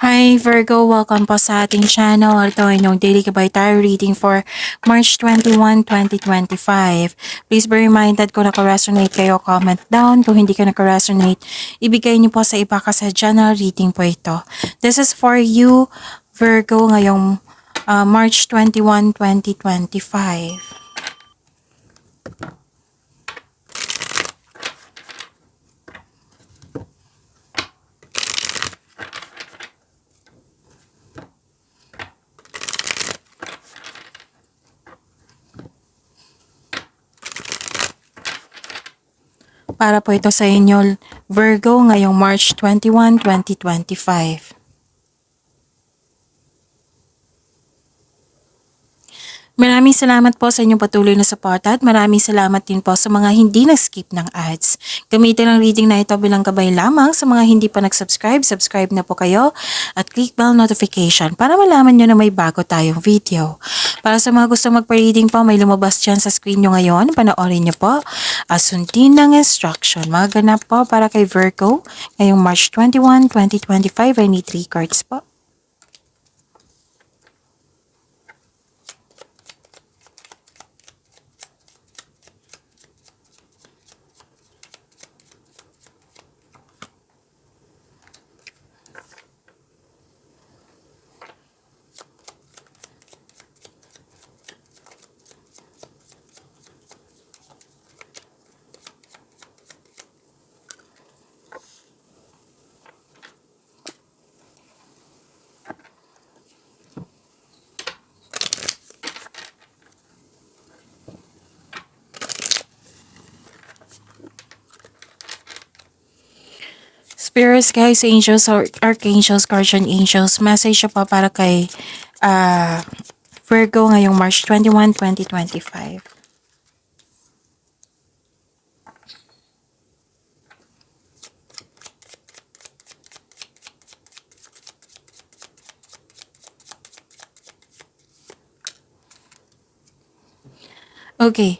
Hi Virgo, welcome po sa ating channel. Ito ay inyong daily gabay tarot reading for March 21, 2025. Please be reminded kung naka-resonate kayo, comment down. Kung hindi ka naka-resonate, ibigay niyo po sa iba kasi general reading po ito. This is for you, Virgo, ngayong March 21, 2025. Para po ito sa inyo, Virgo, ngayong March 21, 2025. Maraming salamat po sa inyong patuloy na suporta at maraming salamat din po sa mga hindi nag-skip ng ads. Gamitin ang reading na ito bilang gabay lamang sa mga hindi pa nag-subscribe. Subscribe na po kayo at click bell notification para malaman nyo na may bago tayong video. Para sa mga gustong magpa-reading po, may lumabas dyan sa screen nyo ngayon. Panoorin nyo po. Sundin ng instruction. Mga ganap po para kay Virgo ngayong March 21, 2025. I need 3 cards po. Spirits, guys, angels, or archangels, guardian angels, message pa para kay Virgo ngayong March 21, 2025. Okay,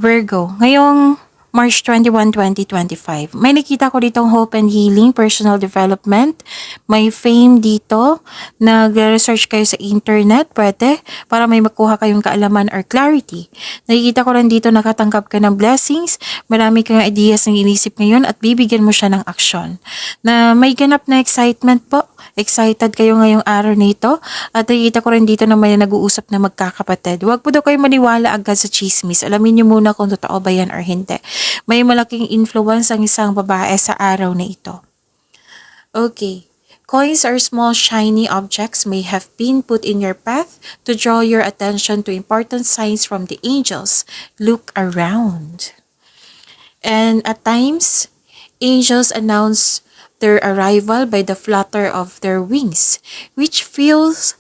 Virgo, ngayong March 21, 2025. May nakita ko ditong hope and healing, personal development. May fame dito. Nag-research kayo sa internet, pwede, para may makuha kayong kaalaman or clarity. Nakikita ko rin dito nakatanggap ka ng blessings. Marami kang ideas na inisip ngayon at bibigyan mo siya ng aksyon. Na may ganap na excitement po. Excited kayo ngayong araw na ito. At nakikita ko rin dito na may nag-uusap na magkakapatid. Huwag po daw kayo maniwala agad sa chismis. Alamin niyo muna kung totoo ba yan or hindi. May malaking influence ang isang babae sa araw na ito. Okay. Coins or small shiny objects may have been put in your path to draw your attention to important signs from the angels. Look around. And at times, angels announce their arrival by the flutter of their wings, which feels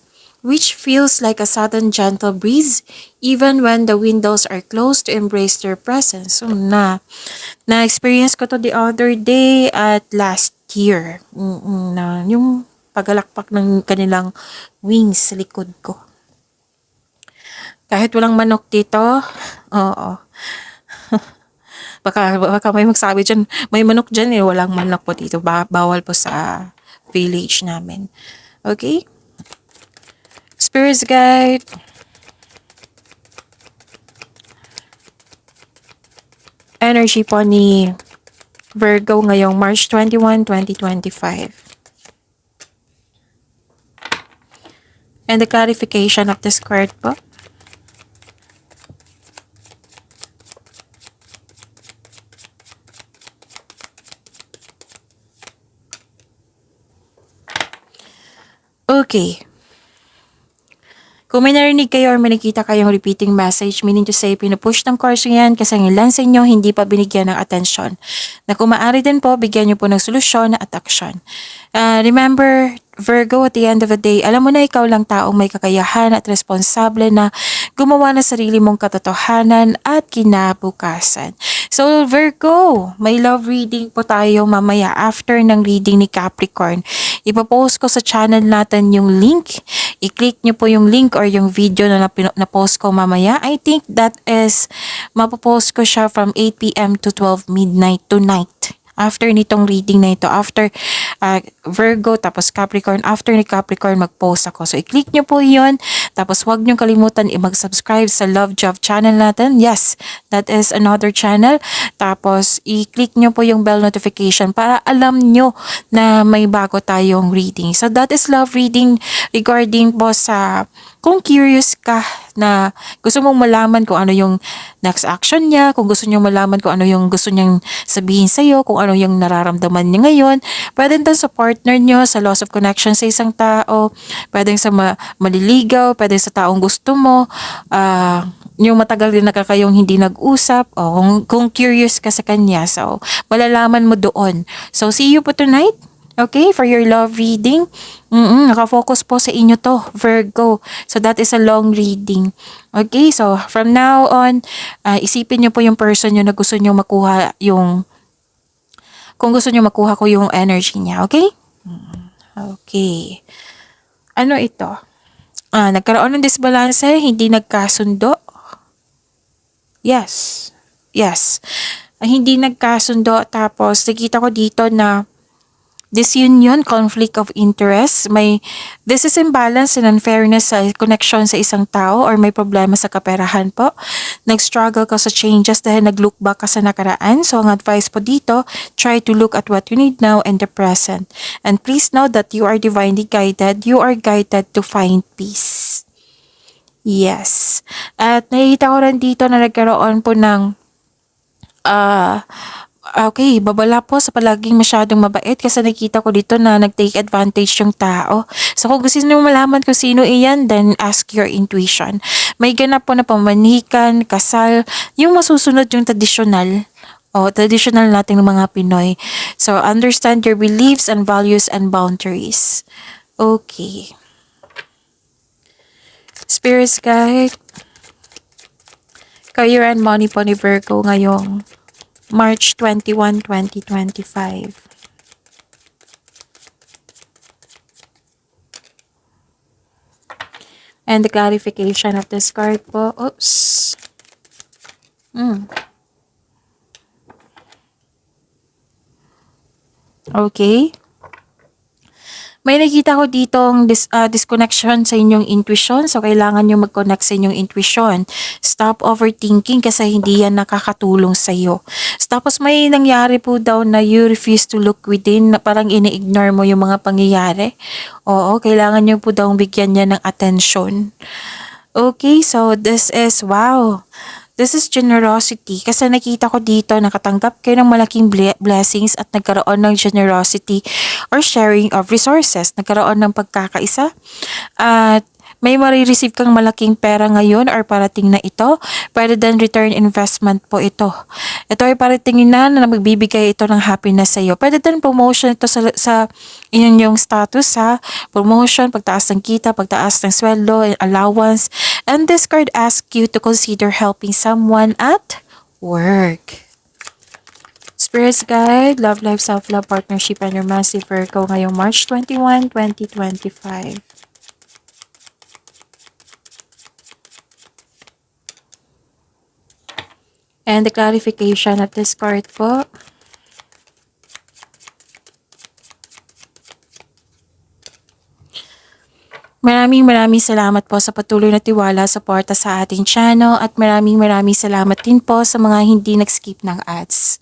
like a sudden gentle breeze even when the windows are closed to embrace their presence. So na-experience ko to the other day at last year. Na yung pagalakpak ng kanilang wings sa likod ko. Kahit walang manok dito, oo. baka may magsabi dyan, may manok dyan walang manok po dito. Bawal po sa village namin. Okay? Spirits guide. Energy po ni Virgo ngayong March 21, 2025. And the clarification of this card po. Okay. Kung may narinig kayo or may nakita kayong repeating message, meaning to say, pinupush ng course yan kasi ang ilan sa inyo hindi pa binigyan ng atensyon. Na kung maaari din po, bigyan nyo po ng solusyon at aksyon. Remember, Virgo, at the end of the day, alam mo na ikaw lang taong may kakayahan at responsable na gumawa ng sarili mong katotohanan at kinabukasan. So, Virgo, may love reading po tayo mamaya after ng reading ni Capricorn. Ipapost ko sa channel natin yung link. I-click nyo po yung link or yung video na na-post ko mamaya. I think that is, mapopost ko siya from 8 p.m. to 12 midnight tonight. After nitong reading na ito, after Virgo, tapos Capricorn, after ni Capricorn, mag-post ako. So, i-click nyo po yun. Tapos, huwag nyo kalimutan i-mag-subscribe sa Love Job channel natin. Yes, that is another channel. Tapos, i-click nyo po yung bell notification para alam nyo na may bago tayong reading. So, that is love reading regarding po sa kung curious ka na gusto mong malaman kung ano yung next action niya, kung gusto niyo malaman kung ano yung gusto niyang sabihin sa'yo, kung ano yung nararamdaman niya ngayon, pwede din sa partner niyo, sa loss of connection sa isang tao, pwede sa maliligaw, pwede sa taong gusto mo, yung matagal din na kayong hindi nag-usap, o kung curious ka sa kanya, so malalaman mo doon. So see you po tonight. Okay, for your love reading. Nakafocus po sa inyo to, Virgo. So that is a long reading. Okay, so from now on, isipin nyo po yung person nyo na gusto nyo makuha yung, kung gusto nyo makuha ko yung energy niya, okay? Okay. Ano ito? Nagkaroon ng disbalance, hindi nagkasundo. Yes. Yes. Hindi nagkasundo, tapos nakita ko dito na disunion, conflict of interest, this is imbalance and unfairness sa connection sa isang tao or may problema sa kaperahan po. Nag-struggle ka sa changes dahil nag-look back ka sa nakaraan. So, ang advice po dito, try to look at what you need now and the present. And please know that you are divinely guided. You are guided to find peace. Yes. At nakikita ko rin dito na nagkaroon po ng okay, babala po sa palaging masyadong mabait kasi nakita ko dito na nag-take advantage yung tao. So kung gusto nyo malaman kung sino iyan, then ask your intuition. May ganap po na pamanikan, kasal, yung masusunod yung traditional. Traditional nating mga Pinoy. So understand your beliefs and values and boundaries. Okay. Spirits guide. Career and money po ni Virgo ngayong March 21, 2025. And the clarification of this card po. Oops. Okay. May nakita ko ditong disconnection sa inyong intuition. So, kailangan nyo mag-connect sa inyong intuition. Stop overthinking kasi hindi yan nakakatulong sa iyo. Tapos, may nangyari po daw na you refuse to look within, na parang ini-ignore mo yung mga pangyayari. Oo, kailangan nyo po daw bigyan niya ng attention. Okay, so this is, wow. This is generosity. Kasi nakita ko dito, nakatanggap kayo ng malaking blessings at nagkaroon ng generosity or sharing of resources. Nagkaroon ng pagkakaisa. At may marireceive kang malaking pera ngayon or parating na ito. Pwede din return investment po ito. Ito ay parating na magbibigay ito ng happiness sa iyo. Pwede din promotion ito sa inyong status, sa promotion, pagtaas ng kita, pagtaas ng sweldo, allowance. And this card asks you to consider helping someone at work. Spirits guide, love, life, self-love, partnership, and romance si Virgo ngayong March 21, 2025. And the clarification of this card po. Maraming salamat po sa patuloy na tiwala, suporta sa ating channel at maraming salamat din po sa mga hindi nag-skip ng ads.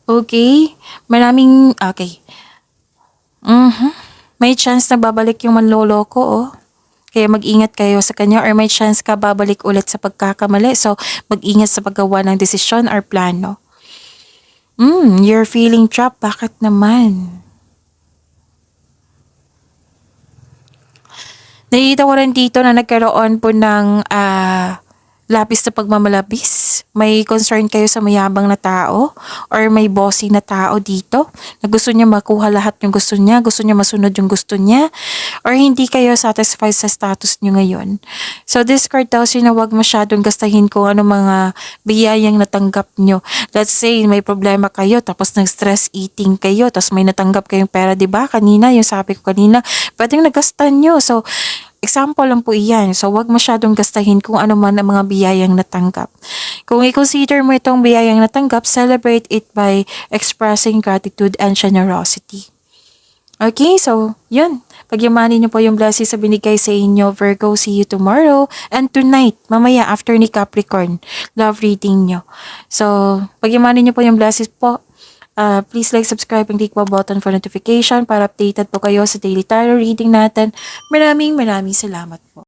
Okay. Okay. May chance na babalik yung manloloko, oh. Kaya mag-ingat kayo sa kanya or may chance ka babalik ulit sa pagkakamali. So, mag-ingat sa paggawa ng desisyon or plano. You're feeling trapped. Bakit naman? Nakita ko rin dito na nagkaroon po ng labis na pagmamalabis. May concern kayo sa mayabang na tao or may bossy na tao dito na gusto niya makuha lahat yung gusto niya masunod yung gusto niya, or hindi kayo satisfied sa status niyo ngayon. So this card tells you na huwag masyadong gastahin kung ano mga biyayang natanggap niyo. Let's say may problema kayo tapos nag-stress eating kayo tapos may natanggap kayong pera, 'di ba? Kanina, yung sabi ko kanina, pwedeng nagastan niyo. So Example lang po iyan. So, wag masyadong gastahin kung ano man ang mga biyayang natanggap. Kung i-consider mo itong biyayang natanggap, celebrate it by expressing gratitude and generosity. Okay, so, yun. Pagyamanin niyo po yung blessings sa binigay sa inyo, Virgo. See you tomorrow. And tonight, mamaya after ni Capricorn, love reading niyo. So, pagyamanin niyo po yung blessings po. Please like, subscribe, and click po button for notification para updated po kayo sa daily tarot reading natin. Maraming salamat po.